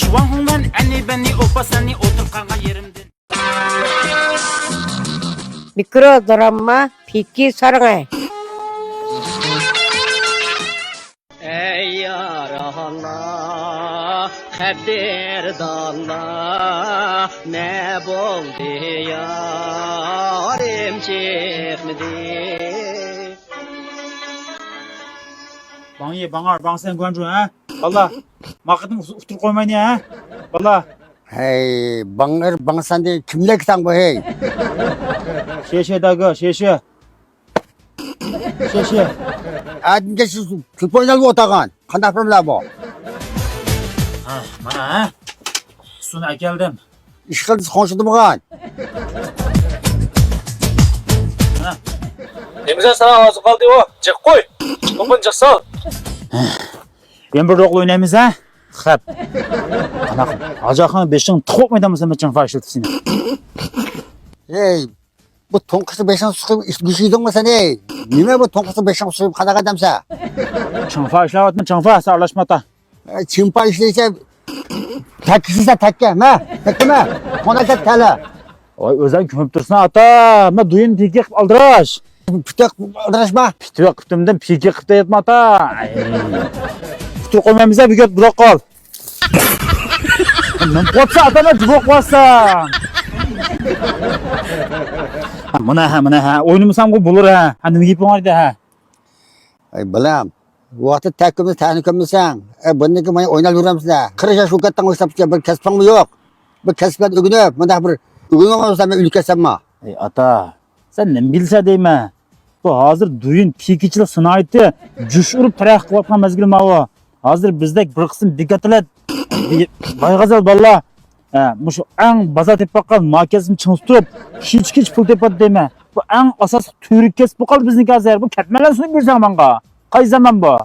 Şuanhundan anne beni opa seni otur kalkan yerimden. 미끄러더라마 비키 사랑해. Ey yar Allah, haberdalla, ne buldu yarim çekmedi. Bana ye bana sen guancu ha. Valla makıdım utur koymayın ya. Valla Hey, bana sen de kimle gitsen bu hey? şeşe dağı şeşe. Şeşe. Adınca şu külpoynalı otağın. Kandak problem bu. Bana ha. Suna geldim. İş kıldız konuşuldu mu kan? Emre sana ağzı kaldı o. Cık koy. Topun cıksal. Ben bir roklu oynayımız ha. Hep. Anakım. Acakın beşin tıkop mıydı mısın meçin faşiltisini? Hey, bu tonkası beşen sıkıp iş güçlüydün mü sen hey? Nime bu tonkası beşen sıkıp kadak adamsa? Çınfa işlavat mı çınfa sarlaşmata. Çimpa işleyse tekkisize tekke mi? Tekke mi? Ona tek tele. Oy özen küpüp dursun ata. Ma duyun piki kıp aldıraş. Pütek adırışma. Piti kıptımdan piki kıpta yetme ata. Kutu koymamıza bir göt bırak kal. Ben kopsa atama cıbok bassa. Mına ha. Oynamasam bu bulur ha. Hani giyip onardı ha. Ay balam. Vakti tekkimiz tehlikamızsan. Bundaki mani oynal vuramsın da. 40 yaş ukattan oysapça bir kespan mı yok? Bir kespan ügünüp. Mındak bir ügünü olsa ben ülke sanma. Ey ata. Sen ne bilse deyme. Bu hazır duyun pikiçilik sınaydı. Cüş urup taraq kıvatkan mezgil ma o. Hazır bizdek bir kısım dikkat et. Baygazal valla. Muşu en baza tepakal makesini çıngıstırıp hiç pul tepat deyme. Bu en asas türük kes bu kal bizdeki hazır. Bu ketmelen suyu bir zamanға. Kay zaman bu?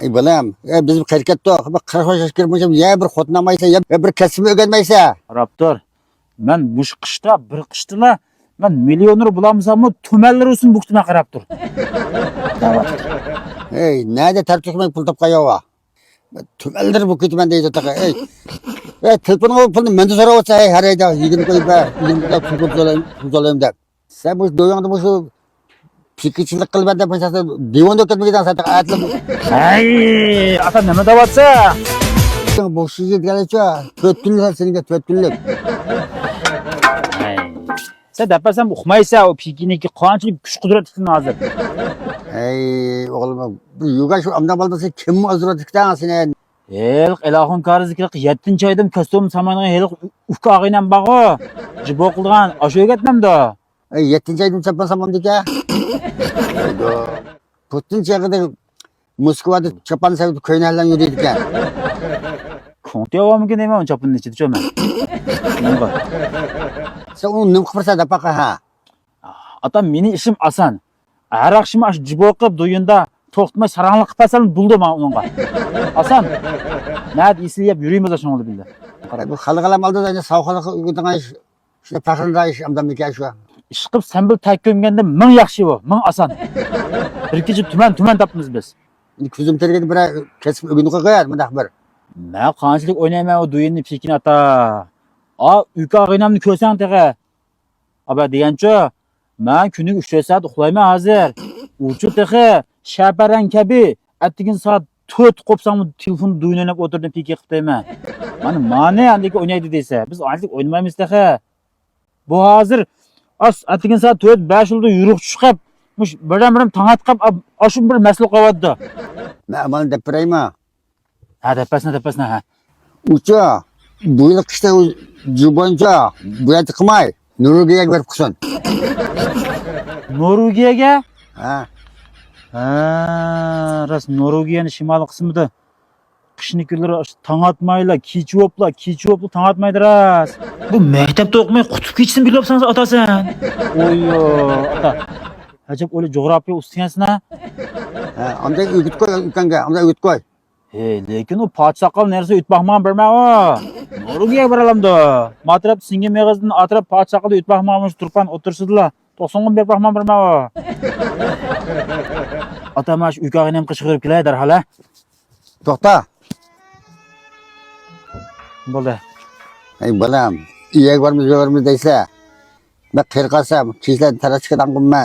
Ay balam. Bizim kırket yok. 40 yaş girmişim. Ya bir xotnamaysa ya bir kesimi öğrenmeyse. Raptor. Ben bu kışta bir kıştına ben milyonları bulamsam mı tümeller olsun buktuna qarab dur. Hey, nerede tartışmayı pul tapka yova? Tümeldir bu kötü ben deydi taka. Hey, telefonun pulunu mende sonra olsa hey her ayda 20 koyup 20 da pul olayım da. Sen bu doyanda bu şu psikiçilik kılbende pensası divan döketmekten zaten ayatlı. Ay, ata neme davatsa? Bu şişe geleceğe töttünlük senin de töttünlük. Sen depasan uxmaysa o pikiniki qanchalik kuch qudratlisin hazır. Hey oğlum bu yuga şu amdan baldası kim azratıktan seni? Elq ilahun kariziklik 7-ci aydım kostum samanıga elq ufka ağıyla bağı. Jibo qılğan aşoya getmem da. 7. aydım çapan samam dike. Hayda. Putin çağıda Moskova'da çapan sevdi köynerden yürüydük ya. Konti avamı ki neyme on çapının içi düşöme. Sen onu nım kıpırsa da baka ha. Ata meni işim asan. Her akşam aş jibo qıp duyunda toxtmay saranglı qıpasan buldum onunğa. Asan. Näde isleyip yürüyümüz aşan oldu bildi. Bu xalqalam aldı da savxalık uygudan iş. İşte paxırında iş amdan bir şu. İşqib sen bil tak kömgende ming yaxshi bu, ming asan. Bir kecha tuman tapmiz biz. Kuzum tergedi bir kesip ögünü koyar mıdak bir. Men qanchalik o'ynayman o duyunni pekin ata. Uyqa o'ynamni ko'rsang teqa. Aba degancha, men kuniga 3 soat uxlayman hozir. Uchu teqa shaparan kabi attigin soat 4 qopsam telefon duyun o'ynab o'tirdim peki qilib deyman. Mana andiki o'ynaydi desa, biz anchalik o'ynamaymiz teqa. Bu hozir attigin soat 4-5 yilda yurib chiqib, mush biram tangatqab ashun bir mas'ul qavaddi. Ben aman depreyma. Ha tepasına ha. Uça. Bu yıl kışta cubonca. Bu yıl tıkmay. Norvegiya verip kusun. Norvegiyaga? Ha. Ras Norvegiyaning shimoliy qismida qishni kunlari tong atmayla, kechi o'pla tong atmaydi ras. Bu maktabda o'qimay qutib ketishni bilyapsan otasan. Oyo, ota. Ajab o'li jo'g'rofiya ustigansan ha? Ha, amda ögüt koy ülkenge. Amda ögüt koy. Lekin o podshoqol narsa yutmoqman bilman o. Norvegiyaga boralamda. Matrab singa meg'izdan atrab podshoqol yutmoqmanmish turpan o'tirsizlar. 90 bermoqman bilman o. Atamash uyqog'ini ham qishqirib kelay darhol ha. To'xta. bo'ldi. Ey balam, iyag barmiz deysa. Ben qirqasam, kizlar tarashkadan qilma.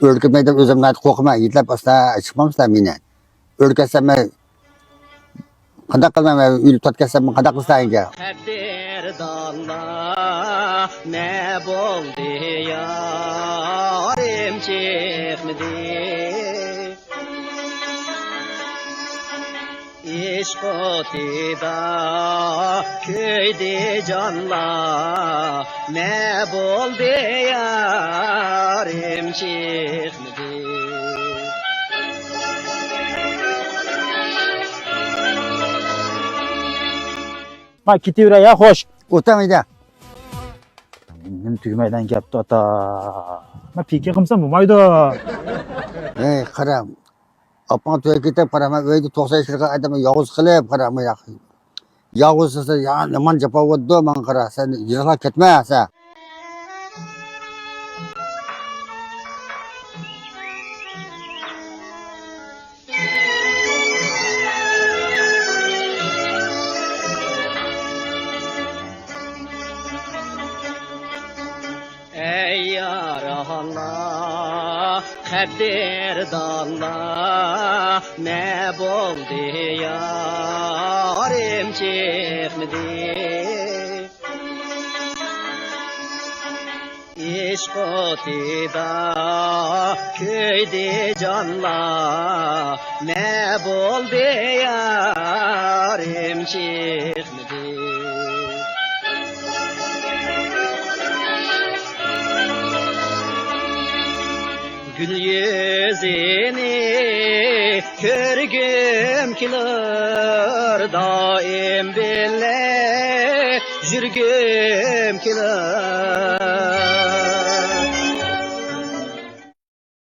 O'lkimda o'zimni aytib qo'rqma, yitlab asta chiqmamsan meni. O'lkasam qanday qilmayman, uyni totkasam qanday qilsanga? Qadrdonla ne bo'ldi yorim chiqmadi ishq o'tida kuydi jonlar ne bo'ldi yorim chiqmadi Bak ketaveray ya, xo'sh. O'tamaydi. Nim tugmaydan gapdi ota. Men pika qilsam bo'lmaydi. Ey qaram. Opam to'yga ketib qaraman, uyda 90 yilga aytaman, yog'iz qilib qaraman yaxshi. Yog'iz esa ya niman japovotdi men qara, sen yig'lab ketma sen. Ey yaralar, qadrdonlar, ne bo'ldi yorim chiqmadi ishq o'tida kuydi jonlar ne bo'ldi yorim chiqmadi Gül yüzünü körgüm kilir daim bile jürgüm kilir